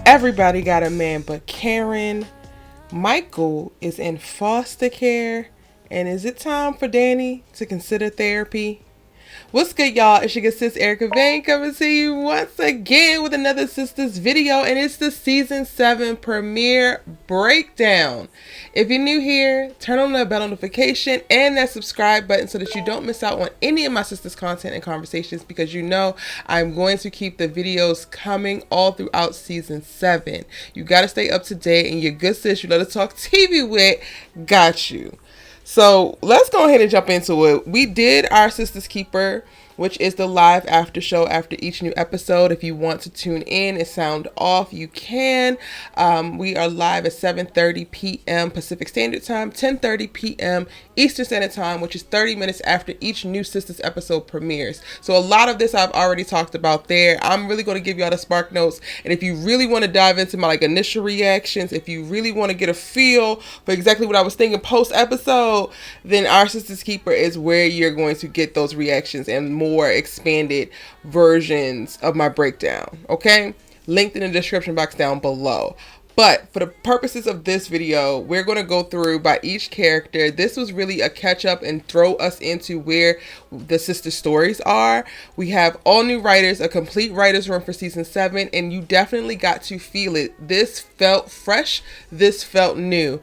Everybody got a man but Karen. Michael is in foster care. And is it time for Danni to consider therapy? What's good, y'all? It's your good sis Erica Vane coming to you once again with another Sistas video, and it's the season 7 premiere breakdown. If you're new here, turn on the bell notification and that subscribe button so that you don't miss out on any of my sisters' content and conversations, because you know I'm going to keep the videos coming all throughout season 7. You got to stay up to date, and your good sis you let us talk TV with got you. So let's go ahead and jump into it. We did our Sisters Keeper, which is the live after show after each new episode. If you want to tune in and sound off, you can. We are live at 7:30 p.m. Pacific Standard Time, 10:30 p.m. Eastern Standard Time, which is 30 minutes after each new Sisters episode premieres. So a lot of this I've already talked about there. I'm really going to give y'all the spark notes. And if you really want to dive into my initial reactions, if you really want to get a feel for exactly what I was thinking post episode, then our Sisters Keeper is where you're going to get those reactions and more expanded versions of my breakdown. Okay? Linked in the description box down below. But for the purposes of this video, we're going to go through by each character. This was really a catch up and throw us into where the sister stories are. We have all new writers, a complete writer's room for season 7, and you definitely got to feel it. This felt fresh. This felt new.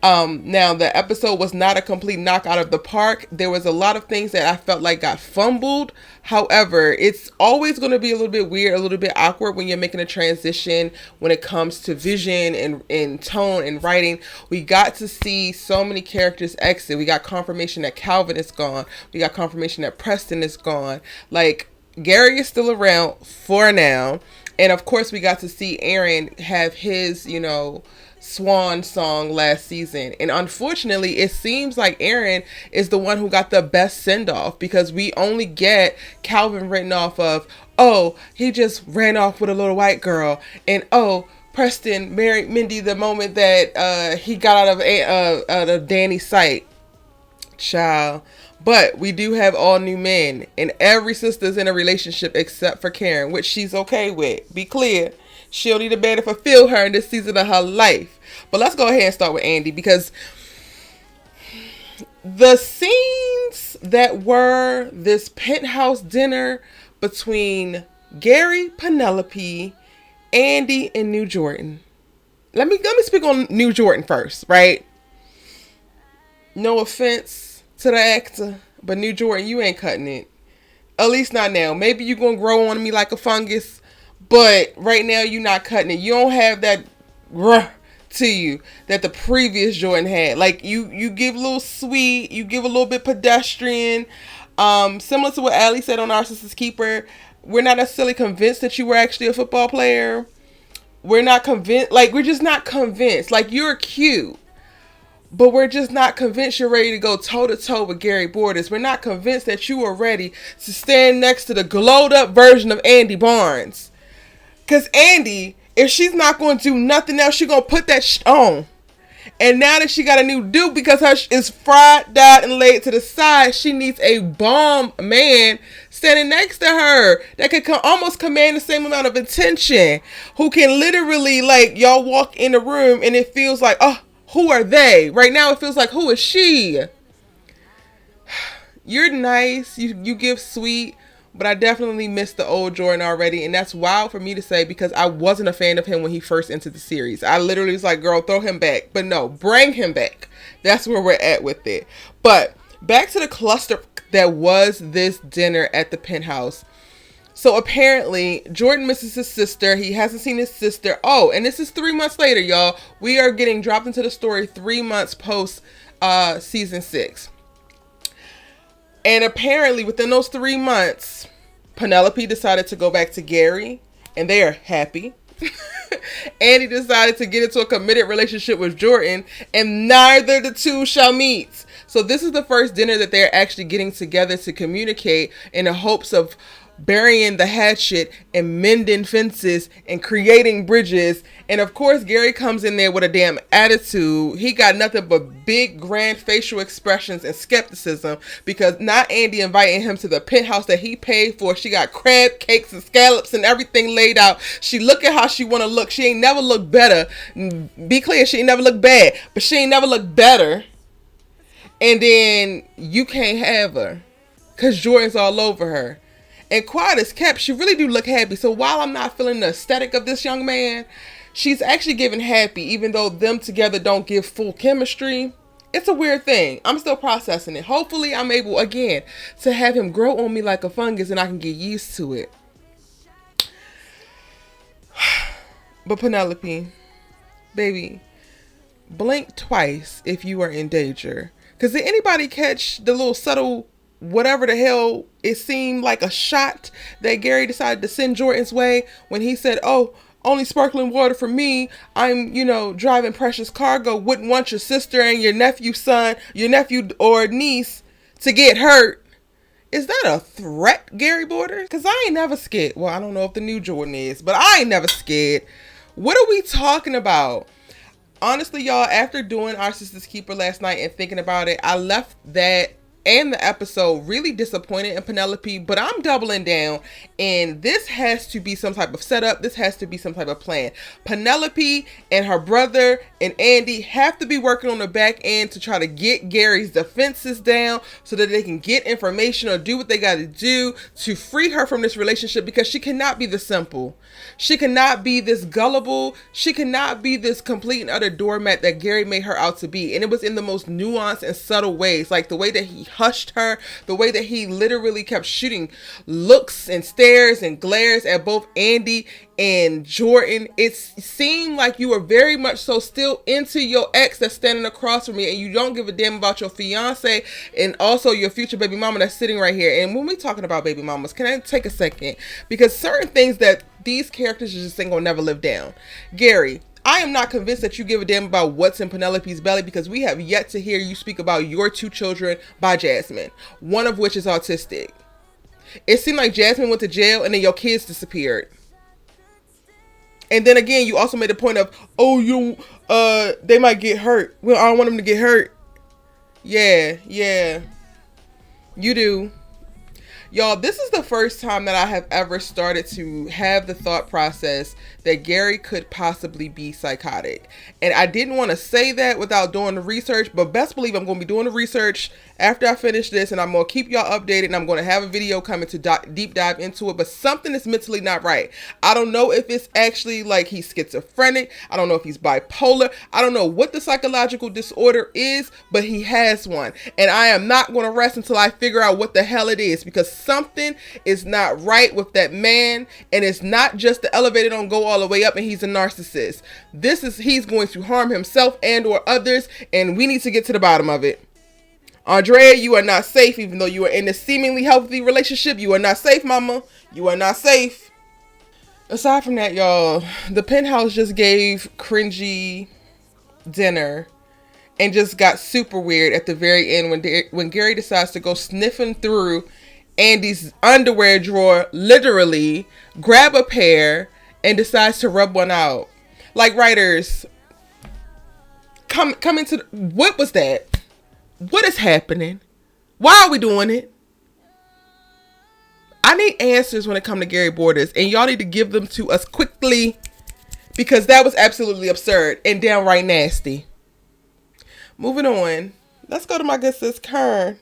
Now the episode was not a complete knock out of the park. There was a lot of things that I felt like got fumbled. However, it's always going to be a little bit weird, a little bit awkward when you're making a transition when it comes to vision and tone and writing. We got to see so many characters exit. We got confirmation that Calvin is gone. We got confirmation that Preston is gone. Like, Gary is still around for now. And of course, we got to see Aaron have his, swan song last season, and unfortunately it seems like Aaron is the one who got the best send-off, because we only get Calvin written off of, oh, he just ran off with a little white girl, and oh, Preston married Mindy the moment that he got out of Danny's sight. Child. But we do have all new men, and every sister's in a relationship except for Karen, which she's okay with. Be clear, she'll need a man to fulfill her in this season of her life. But let's go ahead and start with Andi, because the scenes that were this penthouse dinner between Gary, Penelope, Andi, and New Jordan. Let me speak on New Jordan first, right? No offense to the actor, but New Jordan, you ain't cutting it. At least not now. Maybe you're going to grow on me like a fungus, but right now you're not cutting it. You don't have that to you that the previous Jordan had. Like, you give a little sweet, you give a little bit pedestrian. Similar to what Allie said on our Sisters Keeper, we're not necessarily convinced that you were actually a football player. We're not convinced. Like, we're just not convinced. Like, you're cute, but we're just not convinced you're ready to go toe-to-toe with Gary Borders. We're not convinced that you are ready to stand next to the glowed-up version of Andi Barnes. Because Andi, if she's not going to do nothing else, she's going to put that on. And now that she got a new dude, because her is fried, dyed, and laid to the side, she needs a bomb man standing next to her that can almost command the same amount of attention. Who can literally, like, y'all walk in the room and it feels like, oh, who are they? Right now it feels like, who is she? You're nice. You give sweet. But I definitely missed the old Jordan already. And that's wild for me to say, because I wasn't a fan of him when he first entered the series. I literally was like, girl, throw him back. But no, bring him back. That's where we're at with it. But back to the cluster that was this dinner at the penthouse. So apparently Jordan misses his sister. He hasn't seen his sister. Oh, and this is 3 months later, y'all. We are getting dropped into the story 3 months post season 6. And apparently within those 3 months, Penelope decided to go back to Gary, and they are happy. Andi decided to get into a committed relationship with Jordan, and neither the two shall meet. So this is the first dinner that they're actually getting together to communicate in the hopes of burying the hatchet and mending fences and creating bridges. And of course, Gary comes in there with a damn attitude. He got nothing but big, grand facial expressions and skepticism because not Andi inviting him to the penthouse that he paid for. She got crab cakes and scallops and everything laid out. She look at how she want to look. She ain't never looked better. Be clear, she ain't never looked bad, but she ain't never looked better. And then you can't have her because Jordan's all over her. And quiet as kept, she really do look happy. So while I'm not feeling the aesthetic of this young man, she's actually giving happy, even though them together don't give full chemistry. It's a weird thing. I'm still processing it. Hopefully I'm able, again, to have him grow on me like a fungus and I can get used to it. But Penelope, baby, blink twice if you are in danger. Because did anybody catch the little subtle whatever the hell it seemed like a shot that Gary decided to send Jordan's way when he said, oh, only sparkling water for me. I'm, driving precious cargo. Wouldn't want your sister and your nephew or niece to get hurt. Is that a threat, Gary Borders? Because I ain't never scared. Well, I don't know if the new Jordan is, but I ain't never scared. What are we talking about? Honestly, y'all, after doing our Sisters Keeper last night and thinking about it, I left that and the episode really disappointed in Penelope, but I'm doubling down, and this has to be some type of setup. This has to be some type of plan. Penelope and her brother and Andi have to be working on the back end to try to get Gary's defenses down so that they can get information or do what they got to do to free her from this relationship, because she cannot be this simple. She cannot be this gullible. She cannot be this complete and utter doormat that Gary made her out to be. And it was in the most nuanced and subtle ways, like the way that he hushed her, the way that he literally kept shooting looks and stares and glares at both Andi and Jordan. It seemed like you were very much so still into your ex that's standing across from me, and you don't give a damn about your fiance and also your future baby mama that's sitting right here. And when we talking about baby mamas, can I take a second? Because certain things that these characters just ain't gonna never live down. Gary, I am not convinced that you give a damn about what's in Penelope's belly, because we have yet to hear you speak about your 2 children by Jasmine, one of which is autistic. It seemed like Jasmine went to jail and then your kids disappeared. And then again, you also made a point of, they might get hurt. Well, I don't want them to get hurt. Yeah, you do. Y'all, this is the first time that I have ever started to have the thought process that Gary could possibly be psychotic. And I didn't want to say that without doing the research, but best believe I'm going to be doing the research after I finish this, and I'm going to keep y'all updated, and I'm going to have a video coming to deep dive into it. But something is mentally not right. I don't know if it's actually like he's schizophrenic. I don't know if he's bipolar. I don't know what the psychological disorder is, but he has one. And I am not going to rest until I figure out what the hell it is, because something is not right with that man. And it's not just the elevator don't go all the way up and he's a narcissist. He's going to harm himself and or others, and we need to get to the bottom of it. Andrea, you are not safe. Even though you are in a seemingly healthy relationship, you are not safe, mama. You are not safe. Aside from that, y'all, the penthouse just gave cringy dinner and just got super weird at the very end when Gary decides to go sniffing through Andi's underwear drawer, literally grab a pair and decides to rub one out. Like, writers, come into what was that? What is happening? Why are we doing it? I need answers when it comes to Gary Borders, and y'all need to give them to us quickly, because that was absolutely absurd and downright nasty. Moving on, let's go to my good sis Kern,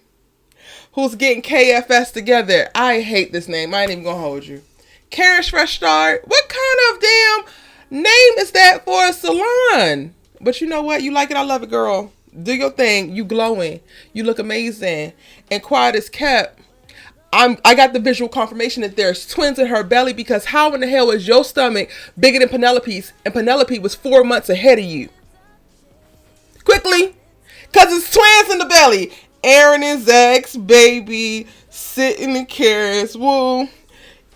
who's getting KFS together. I hate this name. I ain't even gonna hold you. Karen's Fresh Start. What kind of damn name is that for a salon? But you know what? You like it. I love it, girl. Do your thing. You glowing. You look amazing. And quiet as kept, I got the visual confirmation that there's twins in her belly, because how in the hell is your stomach bigger than Penelope's, and Penelope was 4 months ahead of you? Quickly, because it's twins in the belly. Aaron and ZAC's baby sitting in carrots. Woo.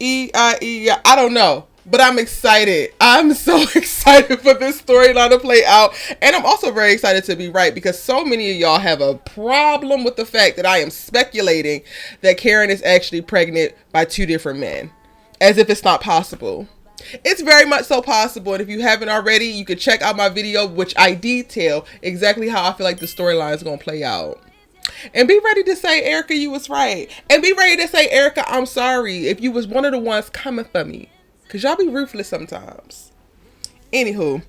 I don't know. But I'm excited. I'm so excited for this storyline to play out. And I'm also very excited to be right, because so many of y'all have a problem with the fact that I am speculating that Karen is actually pregnant by 2 different men. As if it's not possible. It's very much so possible. And if you haven't already, you can check out my video, which I detail exactly how I feel like the storyline is going to play out. And be ready to say, Erica, you was right. And be ready to say, Erica, I'm sorry if you was one of the ones coming for me. Because y'all be ruthless sometimes. Anywho,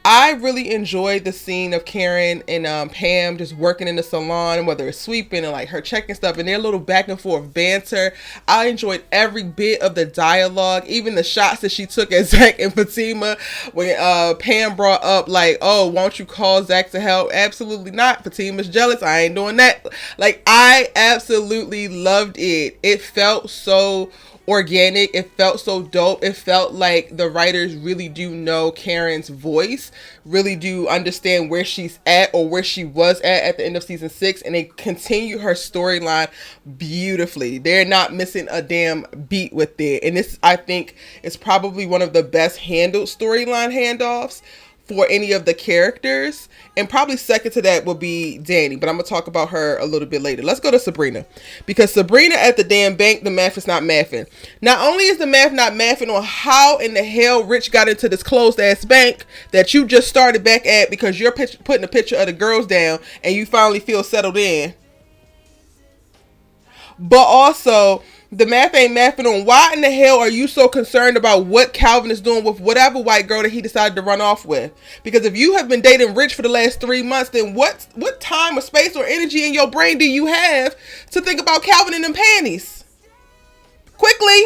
I really enjoyed the scene of Karen and Pam just working in the salon, whether it's sweeping and like her checking stuff and their little back and forth banter. I enjoyed every bit of the dialogue, even the shots that she took at ZAC and Fatima when Pam brought up like, oh, won't you call ZAC to help? Absolutely not. Fatima's jealous. I ain't doing that. Like, I absolutely loved it. It felt so organic. It felt so dope. It felt like the writers really do know Karen's voice, really do understand where she's at or where she was at the end of season 6, and they continue her storyline beautifully. They're not missing a damn beat with it. And this, I think, is probably one of the best handled storyline handoffs for any of the characters, and probably second to that would be Danni, but I'm gonna talk about her a little bit later. Let's go to Sabrina, because Sabrina at the damn bank, the math is not mathing. Not only is the math not mathing on how in the hell Rich got into this closed ass bank that you just started back at because you're putting a picture of the girls down and you finally feel settled in, but also the math ain't mathing on why in the hell are you so concerned about what Calvin is doing with whatever white girl that he decided to run off with? Because if you have been dating Rich for the last 3 months, then what time or space or energy in your brain do you have to think about Calvin and them panties? Quickly.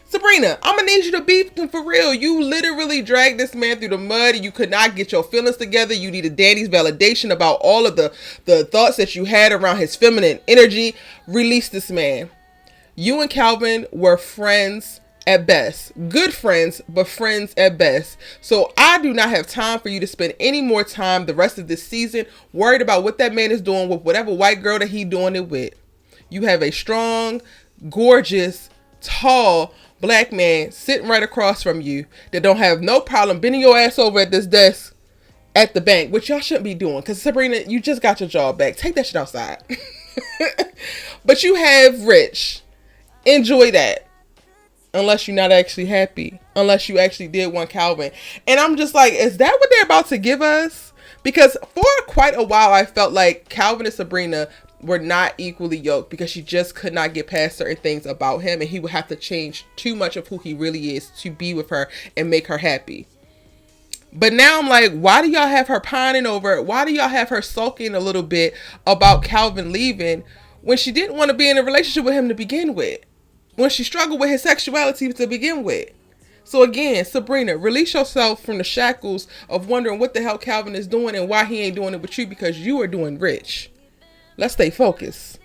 Sabrina, I'm gonna need you to be for real. You literally dragged this man through the mud and you could not get your feelings together. You needed Danny's validation about all of the thoughts that you had around his feminine energy. Release this man. You and Calvin were friends at best. Good friends, but friends at best. So I do not have time for you to spend any more time the rest of this season worried about what that man is doing with whatever white girl that he doing it with. You have a strong, gorgeous, tall black man sitting right across from you that don't have no problem bending your ass over at this desk at the bank, which y'all shouldn't be doing, because Sabrina, you just got your job back. Take that shit outside. But you have Rich. Enjoy that. Unless you're not actually happy. Unless you actually did want Calvin. And I'm just like, is that what they're about to give us? Because for quite a while, I felt like Calvin and Sabrina were not equally yoked, because she just could not get past certain things about him, and he would have to change too much of who he really is to be with her and make her happy. But now I'm like, why do y'all have her pining over it? Why do y'all have her sulking a little bit about Calvin leaving when she didn't want to be in a relationship with him to begin with? When she struggled with his sexuality to begin with. So again, Sabrina, release yourself from the shackles of wondering what the hell Calvin is doing and why he ain't doing it with you, because you are doing Rich. Let's stay focused.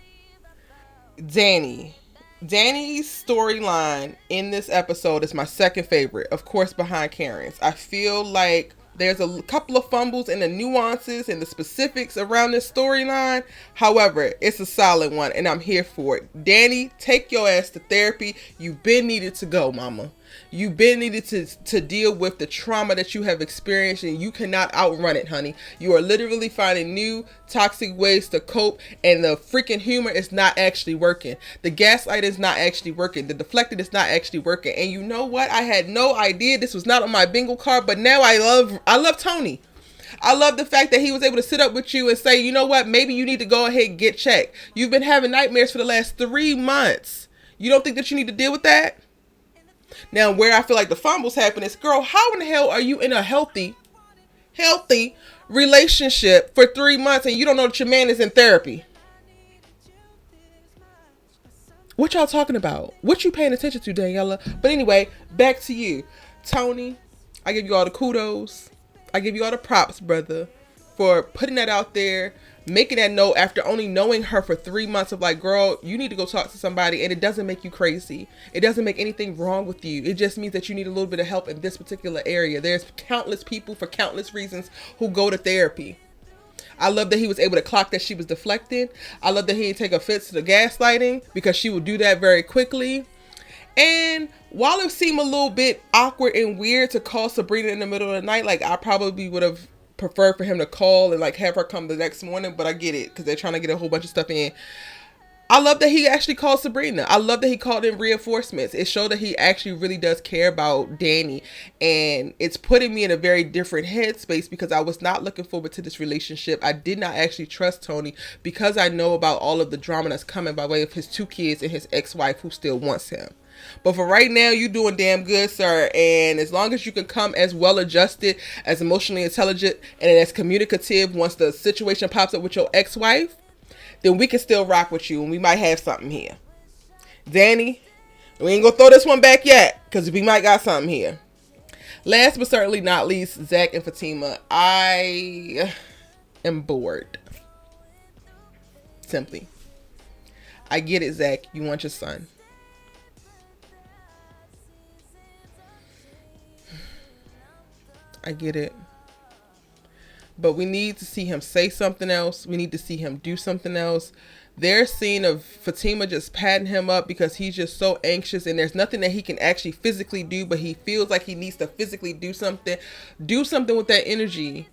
Danni's storyline in this episode is my second favorite, of course, behind Karen's. I feel like there's a couple of fumbles in the nuances and the specifics around this storyline. However, it's a solid one, and I'm here for it. Danni, take your ass to therapy. You've been needed to go, mama. You've been needed to deal with the trauma that you have experienced, and you cannot outrun it, honey. You are literally finding new toxic ways to cope, and the freaking humor is not actually working. The gaslight is not actually working. The deflected is not actually working. And you know what? I had no idea this was not on my bingo card, but now I love Tony. I love the fact that he was able to sit up with you and say, you know what? Maybe you need to go ahead and get checked. You've been having nightmares for the last 3 months. You don't think that you need to deal with that? Now, where I feel like the fumbles happen is, girl, how in the hell are you in a healthy relationship for 3 months and you don't know that your man is in therapy? What y'all talking about? What you paying attention to, Daniella? But anyway, back to you. Tony, I give you all the kudos. I give you all the props, brother, for putting that out there, making that note after only knowing her for 3 months of like, girl, you need to go talk to somebody, and it doesn't make you crazy. It doesn't make anything wrong with you. It just means that you need a little bit of help in this particular area. There's countless people for countless reasons who go to therapy. I love that he was able to clock that she was deflected. I love that he didn't take offense to the gaslighting, because she would do that very quickly. And while it seemed a little bit awkward and weird to call Sabrina in the middle of the night, like, I probably would have preferred for him to call and, like, have her come the next morning, but I get it, because they're trying to get a whole bunch of stuff in. I love that he actually called Sabrina. I love that he called in reinforcements. It showed that he actually really does care about Danni, and it's putting me in a very different headspace because I was not looking forward to this relationship. I did not actually trust Tony because I know about all of the drama that's coming by way of his 2 kids and his ex-wife who still wants him. But for right now, you're doing damn good, sir. And as long as you can come as well adjusted, as emotionally intelligent, and as communicative once the situation pops up with your ex-wife, then we can still rock with you and we might have something here. Danni, we ain't gonna throw this one back yet because we might got something here. Last but certainly not least, ZAC and Fatima. I am bored. Simply. I get it, ZAC. You want your son. I get it. But we need to see him say something else. We need to see him do something else. Their scene of Fatima just patting him up because he's just so anxious and there's nothing that he can actually physically do, but he feels like he needs to physically do something. Do something with that energy.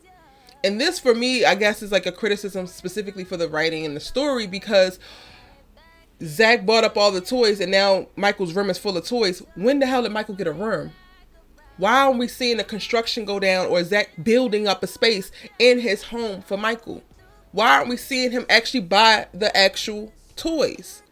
And this, for me, I guess is like a criticism specifically for the writing and the story, because ZAC bought up all the toys and now Michael's room is full of toys. When the hell did Michael get a room? Why aren't we seeing the construction go down or ZAC building up a space in his home for Michael? Why aren't we seeing him actually buy the actual toys?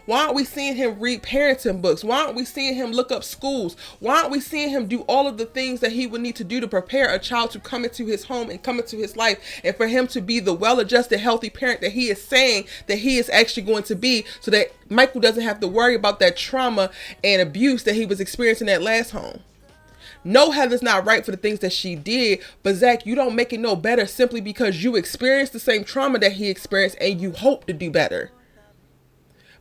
Why aren't we seeing him read parenting books? Why aren't we seeing him look up schools? Why aren't we seeing him do all of the things that he would need to do to prepare a child to come into his home and come into his life, and for him to be the well-adjusted, healthy parent that he is saying that he is actually going to be, so that Michael doesn't have to worry about that trauma and abuse that he was experiencing at last home? No, Heather's not right for the things that she did, but ZAC, you don't make it no better simply because you experienced the same trauma that he experienced and you hope to do better.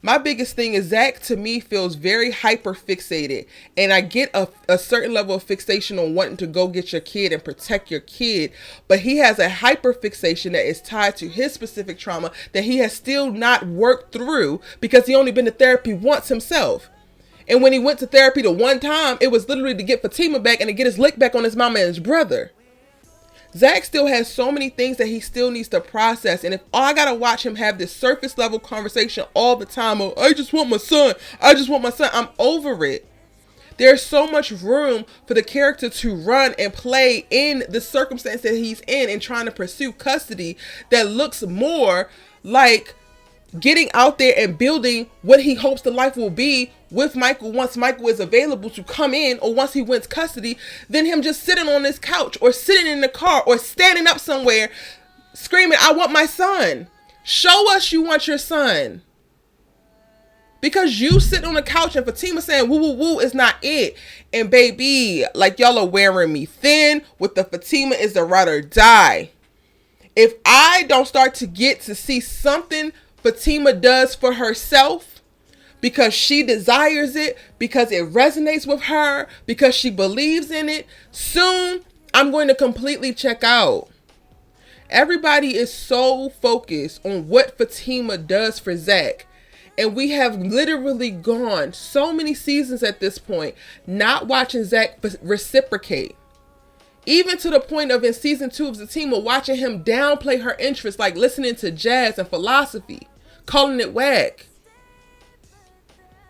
My biggest thing is ZAC, to me, feels very hyper fixated, and I get a certain level of fixation on wanting to go get your kid and protect your kid, but he has a hyper fixation that is tied to his specific trauma that he has still not worked through because he only been to therapy once himself. And when he went to therapy the one time, it was literally to get Fatima back and to get his lick back on his mama and his brother. ZAC still has so many things that he still needs to process. And if I gotta watch him have this surface level conversation all the time, oh, I just want my son, I just want my son, I'm over it. There's so much room for the character to run and play in the circumstance that he's in and trying to pursue custody that looks more like getting out there and building what he hopes the life will be with Michael once Michael is available to come in, or once he wins custody, than him just sitting on this couch or sitting in the car or standing up somewhere screaming, I want my son. Show us you want your son. Because you sit on the couch and Fatima saying woo woo woo is not it. And baby, like, y'all are wearing me thin with the Fatima is the ride or die. If I don't start to get to see something Fatima does for herself, because she desires it, because it resonates with her, because she believes in it, soon I'm going to completely check out. Everybody is so focused on what Fatima does for ZAC. And we have literally gone so many seasons at this point not watching ZAC reciprocate. Even to the point of in season 2 of Fatima watching him downplay her interests, like listening to jazz and philosophy, calling it whack.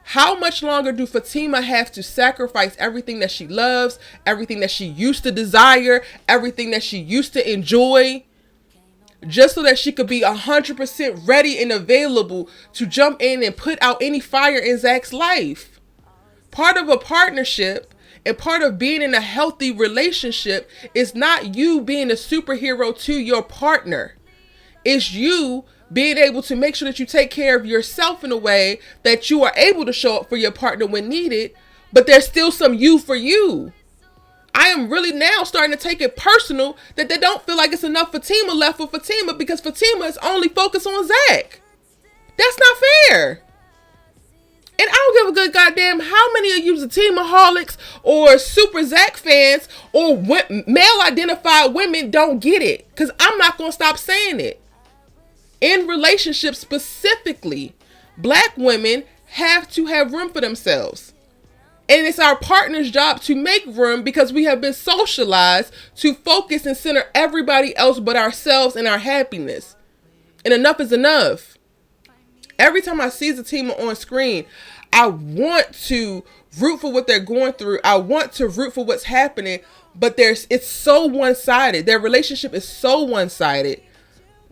How much longer do Fatima have to sacrifice everything that she loves, everything that she used to desire, everything that she used to enjoy, just so that she could be 100% ready and available to jump in and put out any fire in ZAC's life? Part of a partnership and part of being in a healthy relationship is not you being a superhero to your partner. It's you being able to make sure that you take care of yourself in a way that you are able to show up for your partner when needed, but there's still some you for you. I am really now starting to take it personal that they don't feel like it's enough Fatima left for Fatima, because Fatima is only focused on ZAC. That's not fair. And I don't give a good goddamn how many of you Fatima-holics or super ZAC fans or male identified women don't get it, because I'm not going to stop saying it. In relationships specifically, black women have to have room for themselves. And it's our partner's job to make room because we have been socialized to focus and center everybody else but ourselves and our happiness. And enough is enough. Every time I see Fatima on screen, I want to root for what they're going through. I want to root for what's happening, but it's so one-sided. Their relationship is so one-sided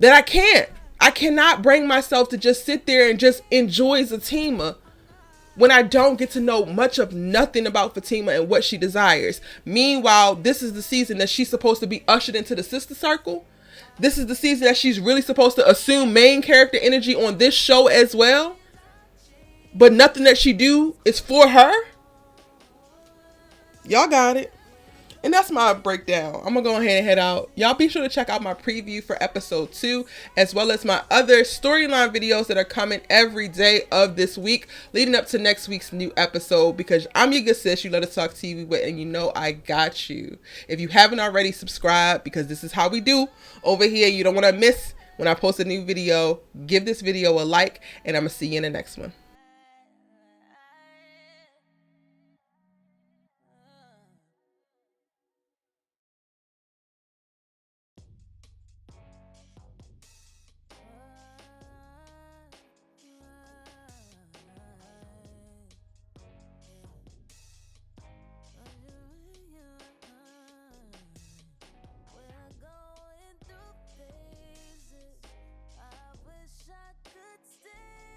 that I cannot bring myself to just sit there and just enjoy Fatima when I don't get to know much of nothing about Fatima and what she desires. Meanwhile, this is the season that she's supposed to be ushered into the sister circle. This is the season that she's really supposed to assume main character energy on this show as well. But nothing that she do is for her. Y'all got it. And that's my breakdown. I'm going to go ahead and head out. Y'all be sure to check out my preview for episode 2, as well as my other storyline videos that are coming every day of this week, leading up to next week's new episode, because I'm your good sis, you let us talk TV with, and you know I got you. If you haven't already, subscribe, because this is how we do over here. You don't want to miss when I post a new video. Give this video a like, and I'm going to see you in the next one. Going through phases. I wish I could stay.